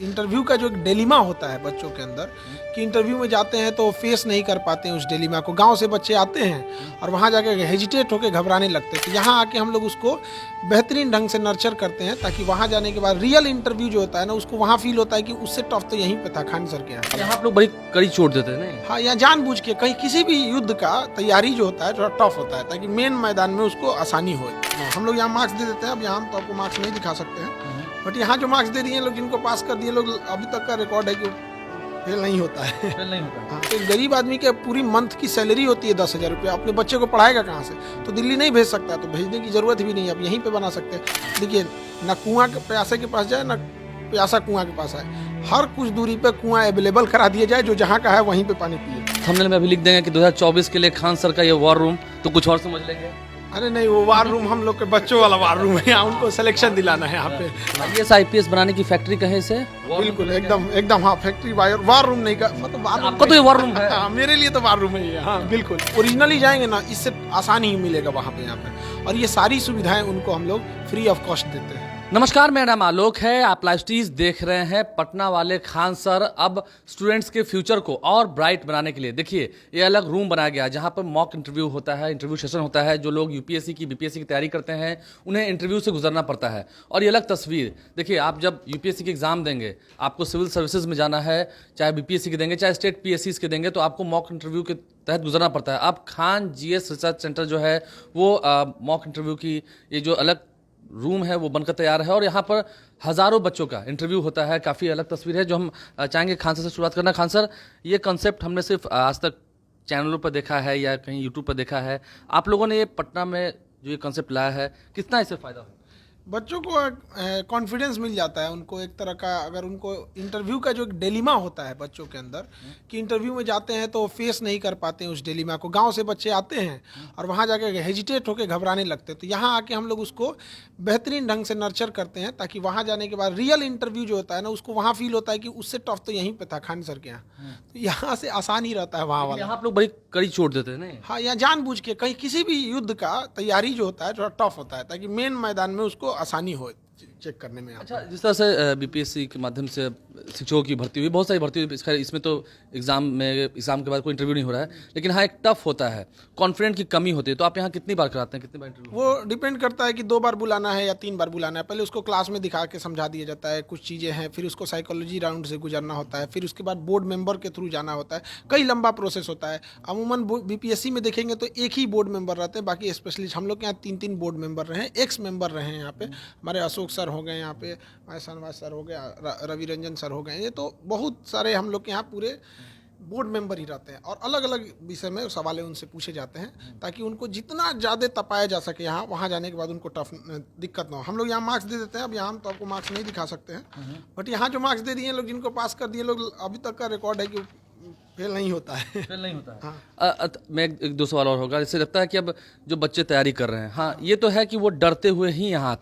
Interview का जो एक डिलेमा होता है बच्चों के अंदर कि इंटरव्यू में जाते हैं तो फेस नहीं कर पाते हैं उस डिलेमा को। गांव से बच्चे आते हैं और वहां जाके हेजिटेट होकर घबराने लगते हैं। तो यहाँ आके हम लोग उसको बेहतरीन ढंग से नर्चर करते हैं ताकि वहां जाने के बाद रियल इंटरव्यू जो होता है ना, उसको वहां फील होता है कि उससे टफ तो यहीं पे था, खान सर के यहाँ। यहाँ आप लोग बड़ी कड़ी चोट देते हैं नहीं? हाँ, यहाँ जानबूझ के कहीं किसी भी युद्ध का तैयारी जो होता है थोड़ा टफ होता है ताकि मेन मैदान में उसको आसानी हो। हम लोग यहाँ मार्क्स दे देते हैं। अब यहाँ हम तो आपको मार्क्स नहीं दिखा सकते हैं, बट यहाँ जो मार्क्स दे दिए हैं लोग, जिनको पास कर दिए लोग, अभी तक का रिकॉर्ड है कि फेल नहीं होता है। फेल नहीं होता। हाँ, तो एक गरीब आदमी के पूरी मंथ की सैलरी होती है 10,000 रुपया, अपने बच्चे को पढ़ाएगा कहाँ से? तो दिल्ली नहीं भेज सकता, तो भेजने की जरूरत भी नहीं है, आप यहीं पे बना सकते हैं। देखिए, ना कुआं के प्यासे के पास जाए, ना प्यासा कुआं के पास आए, हर कुछ दूरी पे कुआं अवेलेबल करा दिया जाए, जो जहाँ का है वहीं पे पानी पिए। थंबनेल में अभी लिख देंगे कि 2024 के लिए खान सर का ये वॉर रूम, तो कुछ और समझ लेंगे। अरे नहीं, वो वार रूम हम लोग के बच्चों वाला वार रूम है, यहाँ उनको सिलेक्शन दिलाना है यहाँ पे। IAS IPS बनाने की फैक्ट्री कहे इसे? बिल्कुल, एकदम एकदम। हाँ, फैक्ट्री वार रूम नहीं का मतलब वार रूम। आपका तो ये वॉर रूम है। हाँ, मेरे लिए तो वार रूम है ये। हाँ बिल्कुल, ओरिजिनली जाएंगे ना, इससे आसान ही मिलेगा वहाँ पे, यहाँ पे। और ये सारी सुविधाएं उनको हम लोग फ्री ऑफ कॉस्ट देते हैं। नमस्कार, मेरा नाम आलोक है। आप लाइव स्टीज देख रहे हैं। पटना वाले खान सर अब स्टूडेंट्स के फ्यूचर को और ब्राइट बनाने के लिए, देखिए, ये अलग रूम बनाया गया है जहां पर मॉक इंटरव्यू होता है, इंटरव्यू सेशन होता है। जो लोग यूपीएससी की बीपीएससी की तैयारी करते हैं उन्हें इंटरव्यू से गुजरना पड़ता है। और ये अलग तस्वीर, देखिए, आप जब यूपीएससी की एग्जाम देंगे, आपको सिविल सर्विसेज में जाना है, चाहे बीपीएससी के देंगे चाहे स्टेट पीएससी के देंगे, तो आपको मॉक इंटरव्यू के तहत गुजरना पड़ता है। अब खान जीएस रिसर्च सेंटर जो है वो मॉक इंटरव्यू की ये जो अलग रूम है वो बनकर तैयार है और यहाँ पर हज़ारों बच्चों का इंटरव्यू होता है। काफ़ी अलग तस्वीर है जो हम चाहेंगे खान सर से शुरुआत करना। खान सर, ये कॉन्सेप्ट हमने सिर्फ आज तक चैनलों पर देखा है या कहीं यूट्यूब पर देखा है, आप लोगों ने ये पटना में जो ये कॉन्सेप्ट लाया है, कितना इससे फ़ायदा हो? बच्चों को कॉन्फिडेंस मिल जाता है उनको एक तरह का। अगर उनको इंटरव्यू का जो एक डिलेमा होता है बच्चों के अंदर कि इंटरव्यू में जाते हैं तो फेस नहीं कर पाते हैं उस डिलेमा को। गांव से बच्चे आते हैं और वहां जाके हेजिटेट होकर घबराने लगते हैं। तो यहाँ आके हम लोग उसको बेहतरीन ढंग से नर्चर करते हैं ताकि वहां जाने के बाद रियल इंटरव्यू जो होता है ना, उसको वहां फील होता है कि उससे टफ तो यहीं पे था, खान सर के यहाँ। तो यहाँ से आसान ही रहता है वहाँ वाला। यहाँ आप लोग बड़ी कड़ी चोट देते हैं नहीं? हाँ, यहाँ जानबूझ के कहीं किसी भी युद्ध का तैयारी जो होता है थोड़ा टफ होता है ताकि मेन मैदान में उसको आसानी हो चेक करने में। अच्छा, जिस तरह से बीपीएससी के माध्यम से शिक्षकों की भर्ती हुई, बहुत सारी भर्ती हुई, इसमें तो एग्जाम के बाद कोई इंटरव्यू नहीं हो रहा है, लेकिन हाँ एक टफ होता है, कॉन्फिडेंट की कमी होती है। तो आप यहाँ कितनी बार कराते हैं, कितनी बार इंटरव्यू? वो डिपेंड करता है कि 2 बार बुलाना है या 3 बार बुलाना है। पहले उसको क्लास में दिखा के समझा दिया जाता है कुछ चीज़ें हैं, फिर उसको साइकोलॉजी राउंड से गुजरना होता है, फिर उसके बाद बोर्ड मेंबर के थ्रू जाना होता है। कई लंबा प्रोसेस होता है। अमूमन बीपीएससी में देखेंगे तो एक ही बोर्ड मेंबर रहते हैं, बाकी स्पेशलिस्ट हम लोग के यहाँ 3-3 बोर्ड मेंबर रहे हैं, एक्स मेंबर रहे हैं यहाँ पे। हमारे अशोक सर हो गए यहाँ पे, शाहनवाज सर हो गया, रवि रंजन सर हो गए। ये तो बहुत सारे हम लोग के यहाँ पूरे बोर्ड मेंबर ही रहते हैं और अलग अलग विषय में सवाल उनसे पूछे जाते हैं ताकि उनको जितना ज़्यादा तपाया जा सके यहाँ, वहाँ जाने के बाद उनको टफ दिक्कत ना हो। हम लोग यहाँ मार्क्स दे देते हैं। अब यहाँ हम तो आपको मार्क्स नहीं दिखा सकते हैं, बट यहाँ जो मार्क्स दे दिए हैं लोग, जिनको पास कर दिए लोग, अभी तक का रिकॉर्ड है कि फेल नहीं होता है। फेल नहीं होता है। हाँ। मैं एक दो सवाल और होगा। इससे लगता है कि अब जो बच्चे तैयारी कर रहे हैं, हाँ ये तो है कि वो डरते हुए ही यहाँ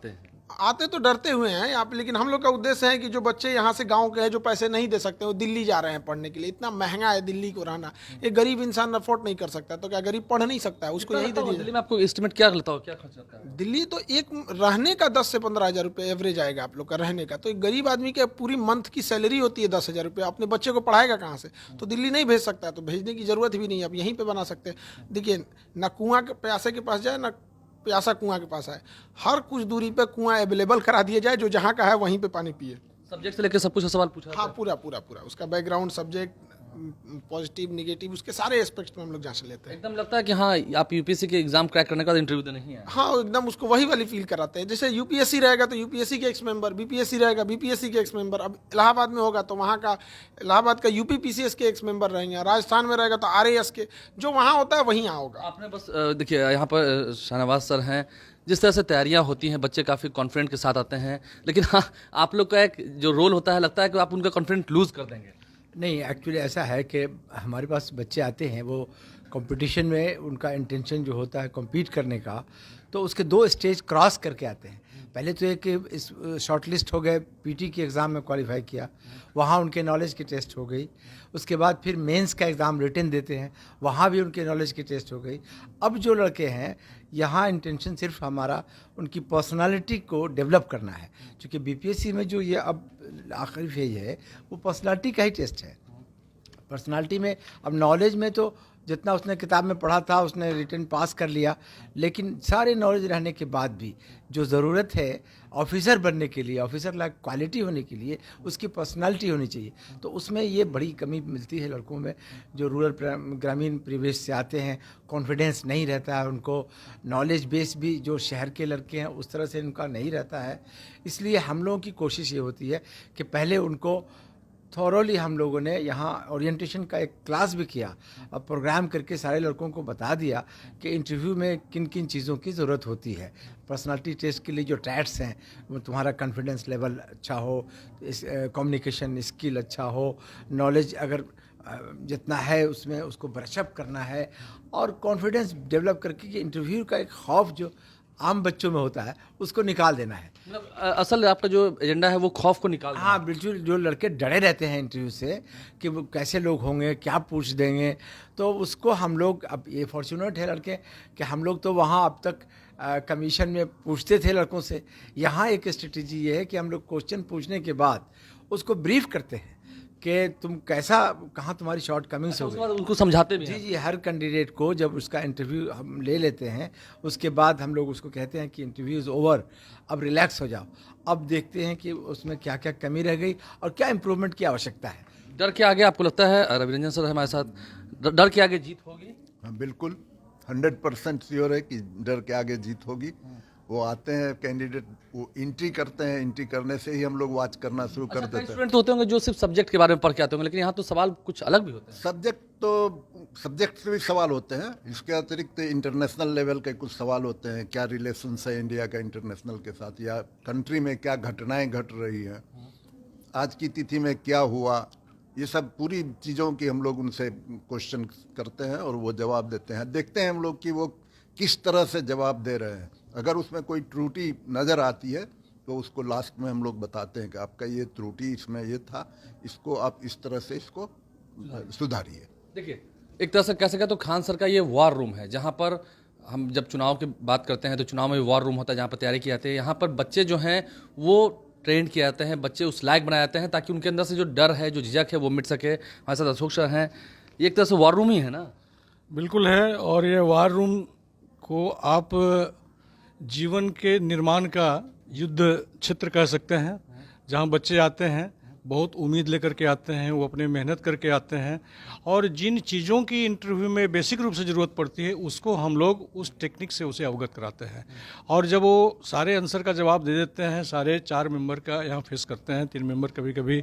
आते तो डरते हुए हैं यहाँ पे, लेकिन हम लोग का उद्देश्य है कि जो बच्चे यहाँ से गांव के हैं जो पैसे नहीं दे सकते, वो दिल्ली जा रहे हैं पढ़ने के लिए। इतना महंगा है दिल्ली को रहना, एक गरीब इंसान अफोर्ड नहीं कर सकता, तो क्या गरीब पढ़ नहीं सकता है? उसको यही दे दीजिए। दिल्ली में आपको एस्टिमेट क्या लगता है, क्या खर्च आता है? दिल्ली तो एक रहने का 10 से 15 हज़ार रुपये एवरेज आएगा आप लोग का रहने का। तो एक गरीब आदमी के पूरी मंथ की सैलरी होती है 10,000 रुपये, अपने बच्चे को पढ़ाएगा कहाँ से? तो दिल्ली नहीं भेज सकता, तो भेजने की जरूरत भी नहीं है, आप यहीं पर बना सकते हैं। देखिए, ना कुआं के प्यासे के पास जाए, ना प्यासा कुआं के पास आए, हर कुछ दूरी पे कुआं अवेलेबल करा दिया जाए, जो जहाँ का है वहीं पे पानी पिए। सब्जेक्ट से लेकर सब कुछ सवाल पूछा? हाँ, पूरा पूरा पूरा उसका बैकग्राउंड, सब्जेक्ट, पॉजिटिव निगेटिव, उसके सारे एस्पेक्ट्स में हम लोग जांच लेते हैं। एकदम लगता है कि हाँ आप यूपीएससी के एग्जाम क्रैक करने के बाद इंटरव्यू देने ही है। हाँ, एकदम उसको वही वाली फील कराते हैं। जैसे यूपीएससी रहेगा तो यूपीएससी के एक्स मेंबर, बीपीएससी रहेगा बीपीएससी के एक्स मेंबर। अब इलाहाबाद में होगा तो वहाँ का इलाहाबाद का यूपीपीसीएस के एक्स मेंबर रहेंगे, राजस्थान में रहेगा तो आरएएस के, जो वहाँ होता है वहीं यहाँ होगा। आपने बस देखिए, यहाँ पर शाहनवाज सर हैं, जिस तरह से तैयारियां होती हैं, बच्चे काफ़ी कॉन्फिडेंट के साथ आते हैं, लेकिन हाँ आप लोग का एक जो रोल होता है, लगता है कि आप उनका कॉन्फिडेंट लूज़ कर देंगे। नहीं, एक्चुअली ऐसा है कि हमारे पास बच्चे आते हैं, वो कंपटीशन में उनका इंटेंशन जो होता है कम्पीट करने का, तो उसके 2 स्टेज क्रॉस करके आते हैं। पहले तो एक इस शॉर्ट लिस्ट हो गए, पीटी के एग्ज़ाम में क्वालिफाई किया, वहाँ उनके नॉलेज की टेस्ट हो गई। उसके बाद फिर मेंस का एग्ज़ाम रिटन देते हैं, वहाँ भी उनके नॉलेज की टेस्ट हो गई। अब जो लड़के हैं, यहाँ इंटेंशन सिर्फ हमारा उनकी पर्सनालिटी को डेवलप करना है, क्योंकि बीपीएससी में जो ये अब आखिरी फेज है वो पर्सनालिटी का ही टेस्ट है। पर्सनालिटी में अब नॉलेज में तो जितना उसने किताब में पढ़ा था उसने रिटन पास कर लिया, लेकिन सारे नॉलेज रहने के बाद भी जो ज़रूरत है ऑफिसर बनने के लिए, ऑफिसर लाइक क्वालिटी होने के लिए उसकी पर्सनालिटी होनी चाहिए। तो उसमें ये बड़ी कमी मिलती है लड़कों में जो रूरल ग्रामीण परिवेश से आते हैं। कॉन्फिडेंस नहीं रहता है उनको, नॉलेज बेस भी जो शहर के लड़के हैं उस तरह से उनका नहीं रहता है। इसलिए हम लोगों की कोशिश ये होती है कि पहले उनको थॉरोली हम लोगों ने यहाँ ओरिएंटेशन का एक क्लास भी किया और प्रोग्राम करके सारे लड़कों को बता दिया कि इंटरव्यू में किन किन चीज़ों की ज़रूरत होती है। पर्सनालिटी टेस्ट के लिए जो टैट्स हैं वो तुम्हारा कॉन्फिडेंस लेवल अच्छा हो, कम्युनिकेशन स्किल अच्छा हो, नॉलेज अगर जितना है उसमें उसको ब्रशअप करना है और कॉन्फिडेंस डेवलप करके कि इंटरव्यू का एक खौफ जो आम बच्चों में होता है उसको निकाल देना है। मतलब असल आपका जो एजेंडा है वो खौफ को निकाल हाँ बिल्कुल, जो लड़के डरे रहते हैं इंटरव्यू से कि वो कैसे लोग होंगे, क्या पूछ देंगे, तो उसको हम लोग, अब ये फॉर्चुनेट है लड़के कि हम लोग तो वहाँ अब तक कमीशन में पूछते थे लड़कों से। यहाँ एक स्ट्रेटजी ये है कि हम लोग क्वेश्चन पूछने के बाद उसको ब्रीफ करते हैं कि तुम कैसा, कहाँ तुम्हारी शॉर्ट कमिंग्स हो उसके गई। बाद उनको समझाते भी जी हैं। जी, हर कैंडिडेट को जब उसका इंटरव्यू हम ले लेते हैं उसके बाद हम लोग उसको कहते हैं कि इंटरव्यू इज़ ओवर, अब रिलैक्स हो जाओ, अब देखते हैं कि उसमें क्या क्या कमी रह गई और क्या इम्प्रूवमेंट की आवश्यकता है। डर के आगे आपको लगता है, रविरंजन सर हमारे साथ, डर के आगे जीत होगी? हाँ बिल्कुल, 100% श्योर है कि डर के आगे जीत होगी। वो आते हैं कैंडिडेट, वो एंट्री करते हैं, एंट्री करने से ही हम लोग वॉच करना शुरू कर देते हैं। स्टूडेंट होते होंगे जो सिर्फ सब्जेक्ट के बारे में पढ़ के आते होंगे, लेकिन यहाँ तो सवाल कुछ अलग भी होते हैं। सब्जेक्ट से भी सवाल होते हैं, इसके अतिरिक्त इंटरनेशनल लेवल के कुछ सवाल होते हैं। क्या रिलेशंस है इंडिया का इंटरनेशनल के साथ, या कंट्री में क्या घटनाएं घट रही हैं, आज की तिथि में क्या हुआ, ये सब पूरी चीज़ों की हम लोग उनसे क्वेश्चन करते हैं और वो जवाब देते हैं। देखते हैं हम लोग कि वो किस तरह से जवाब दे रहे हैं। अगर उसमें कोई त्रुटि नज़र आती है तो उसको लास्ट में हम लोग बताते हैं कि आपका ये त्रुटि इसमें ये था, इसको आप इस तरह से इसको सुधारिए। देखिए, एक तरह से कह सके तो खान सर का ये वॉर रूम है, जहाँ पर हम जब चुनाव की बात करते हैं तो चुनाव में वॉर रूम होता है जहाँ पर तैयारी की जाती है। यहाँ पर बच्चे जो हैं वो ट्रेन किए जाते हैं, बच्चे उस लायक बनाए जाते हैं ताकि उनके अंदर से जो डर है, जो झिझक है वो मिट सके। हमारे साथ अशोक सर हैं, ये एक तरह से वॉर रूम ही है ना? बिल्कुल है, और ये वार रूम को आप जीवन के निर्माण का युद्ध क्षेत्र कह सकते हैं, जहाँ बच्चे आते हैं बहुत उम्मीद लेकर के आते हैं, वो अपने मेहनत करके आते हैं और जिन चीज़ों की इंटरव्यू में बेसिक रूप से ज़रूरत पड़ती है उसको हम लोग उस टेक्निक से उसे अवगत कराते हैं। और जब वो सारे आंसर का जवाब दे देते हैं, सारे 4 मेंबर का यहाँ फेस करते हैं, 3 मेंबर कभी कभी,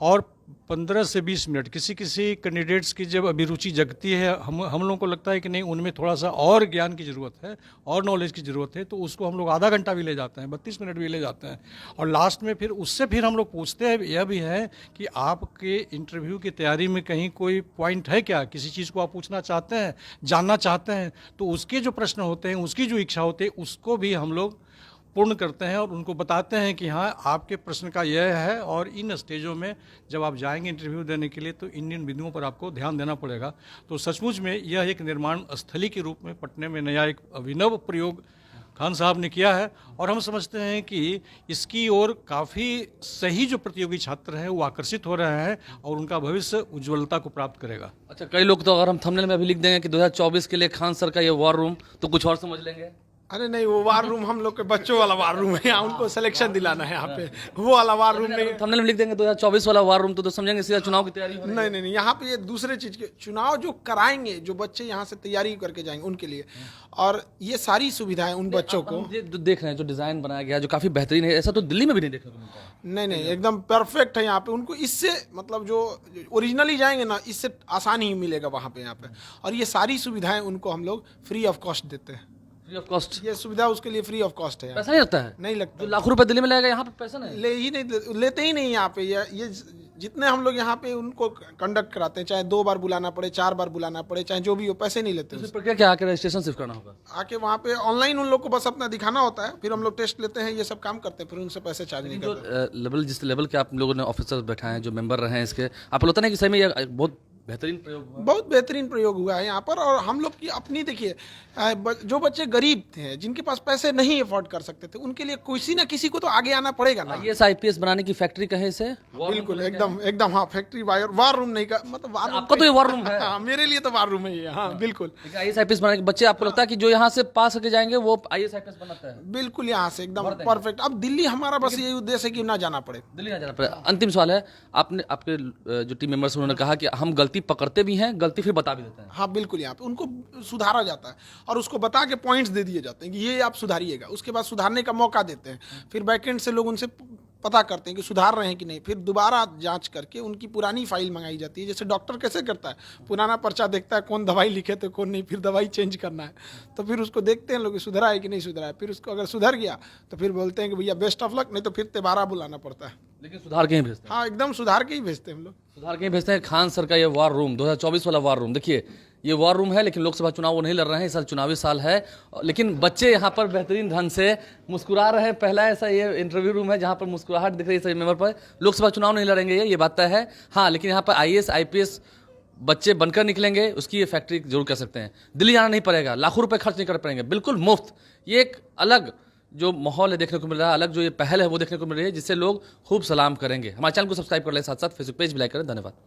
और 15 से 20 मिनट किसी किसी कैंडिडेट्स की जब अभिरुचि जगती है, हम लोगों को लगता है कि नहीं उनमें थोड़ा सा और ज्ञान की ज़रूरत है और नॉलेज की ज़रूरत है, तो उसको हम लोग आधा घंटा भी ले जाते हैं, 32 मिनट भी ले जाते हैं। और लास्ट में फिर उससे फिर हम लोग पूछते हैं यह भी है कि आपके इंटरव्यू की तैयारी में कहीं कोई पॉइंट है क्या, किसी चीज़ को आप पूछना चाहते हैं, जानना चाहते हैं, तो उसके जो प्रश्न होते हैं, उसकी जो इच्छा होती है, उसको भी हम लोग पूर्ण करते हैं और उनको बताते हैं कि हाँ आपके प्रश्न का यह है और इन स्टेजों में जब आप जाएंगे इंटरव्यू देने के लिए तो इन बिंदुओं पर आपको ध्यान देना पड़ेगा। तो सचमुच में यह एक निर्माण स्थली के रूप में पटने में नया एक अभिनव प्रयोग खान साहब ने किया है और हम समझते हैं कि इसकी ओर काफ़ी सही जो प्रतियोगी छात्र हैं वो आकर्षित हो रहे हैं और उनका भविष्य उज्ज्वलता को प्राप्त करेगा। अच्छा, कई लोग तो अगर हम थंबनेल में अभी लिख देंगे कि 2024 के लिए खान सर का ये वॉर रूम, तो कुछ और समझ लेंगे। अरे नहीं, वो वार रूम हम लोग के बच्चों वाला वार रूम है, यहाँ उनको सिलेक्शन दिलाना है यहाँ पे, वो वाला वार रूम नहीं। थंबनेल में लिख देंगे 2024 वाला वॉर रूम तो समझेंगे सीधा चुनाव की तैयारी हो रही है। नहीं, यहाँ पे ये दूसरे चीज के चुनाव जो कराएंगे, जो बच्चे यहाँ से तैयारी करके जाएंगे उनके लिए, और ये सारी सुविधाएं उन बच्चों को। ये जो देख रहे हैं, जो डिजाइन बनाया गया है, जो काफी बेहतरीन है, ऐसा तो दिल्ली में भी नहीं देखने को मिलता है। नहीं, एकदम परफेक्ट है यहाँ पे। उनको इससे मतलब जो ओरिजिनली जाएंगे ना, इससे आसान ही मिलेगा वहाँ पे यहाँ पे। और ये सारी सुविधाएं उनको हम लोग फ्री ऑफ कॉस्ट देते हैं। Free of cost? ये सुविधा उसके लिए फ्री ऑफ कॉस्ट है। पैसा नहीं लगता है? नहीं लगता। जो लाखों रुपए दिल्ली में लगेगा यहाँ पे पैसा नहीं लेते ही नहीं यहाँ पे। ये जितने हम लोग यहाँ पे उनको कंडक्ट कराते हैं, चाहे 2 बार बुलाना पड़े, 4 बार बुलाना पड़े, चाहे जो भी हो, पैसे नहीं लेते। तो प्रक्रिया क्या, आके रजिस्ट्रेशन सिर्फ करना होगा? आके वहाँ पे ऑनलाइन उन लोग को बस अपना दिखाना होता है, फिर हम लोग टेस्ट लेते हैं, ये सब काम करते हैं, फिर उनसे पैसे चार्ज नहीं करते। लेवल, जिस लेवल के आप लोगों ने ऑफिसर बैठाए हैं, जो मेंबर रहे हैं इसके, आप लोग होता नहीं कि सही में ये बहुत बेहतरीन प्रयोग हुआ। बहुत बेहतरीन प्रयोग हुआ है यहाँ पर। और हम लोग की अपनी देखिए, जो बच्चे गरीब थे, जिनके पास पैसे नहीं अफोर्ड कर सकते थे, उनके लिए किसी ना किसी को तो आगे आना पड़ेगा ना। IAS IPS बनाने की फैक्ट्री कहे से बिल्कुल, एकदम एकदम। हाँ, फैक्ट्री वार रूम नहीं का मतलब वार रूम आपका तो ये war room है। हाँ, मेरे लिए तो वार रूम है ये। हाँ, बिल्कुल IAS IPS बनाने के बच्चे, आपको लगता है कि जो यहाँ से पास होके जाएंगे वो IAS IPS बनाता है? बिल्कुल, यहाँ से एकदम परफेक्ट। अब दिल्ली हमारा बस यही उद्देश्य है कि ना जाना पड़े। दिल्ली ना जाना पड़े। अंतिम सवाल है, आपने आपके जो टीम मेंबर्स उन्होंने कहा कि हम गलती पकड़ते भी हैं, गलती फिर बता भी देते हैं। हाँ बिल्कुल, यहाँ पे उनको सुधारा जाता है और उसको बता के पॉइंट्स दे दिए जाते हैं कि ये आप सुधारिएगा। उसके बाद सुधारने का मौका देते हैं। फिर बैकएंड से लोग उनसे पता करते हैं कि सुधार रहे हैं कि नहीं। फिर दोबारा जांच करके उनकी पुरानी फाइल मंगाई जाती है। जैसे डॉक्टर कैसे करता है, पुराना पर्चा देखता है, कौन दवाई लिखे तो कौन नहीं, फिर दवाई चेंज करना है। तो फिर उसको देखते हैं लोग सुधरा है कि नहीं सुधरा है। फिर उसको अगर सुधर गया तो फिर बोलते हैं कि भैया बेस्ट ऑफ लक, नहीं तो फिर दोबारा बुलाना पड़ता है। लेकिन सुधार के ही भेजते हैं। हाँ, एकदम सुधार के ही भेजते हैं हम लोग। सुधार के ही भेजते हैं। खान सर का ये वार रूम 2024 वाला वार रूम, देखिए ये वार रूम है, लेकिन लोकसभा चुनाव वो नहीं लड़ रहे हैं, इस साल चुनावी साल है, लेकिन बच्चे यहाँ पर बेहतरीन ढंग से मुस्कुरा रहे हैं। पहला ऐसा ये इंटरव्यू रूम है जहाँ पर मुस्कुराहट दिख रही है सभी मेंबर पर। लोकसभा चुनाव नहीं लड़ेंगे ये बात तय है। हाँ, लेकिन यहाँ पर IAS IPS बच्चे बनकर निकलेंगे, उसकी ये फैक्ट्री जरूर कह सकते हैं। दिल्ली जाना नहीं पड़ेगा, लाखों रुपए खर्च नहीं कर पड़ेंगे, बिल्कुल मुफ्त। ये एक अलग जो माहौल है देखने को मिल रहा है, अलग जो ये पहल है वो देखने को मिल रही है, जिससे लोग खूब सलाम करेंगे। हमारे चैनल को सब्सक्राइब कर लें, साथ साथ फेसबुक पेज भी लाइक करें। धन्यवाद।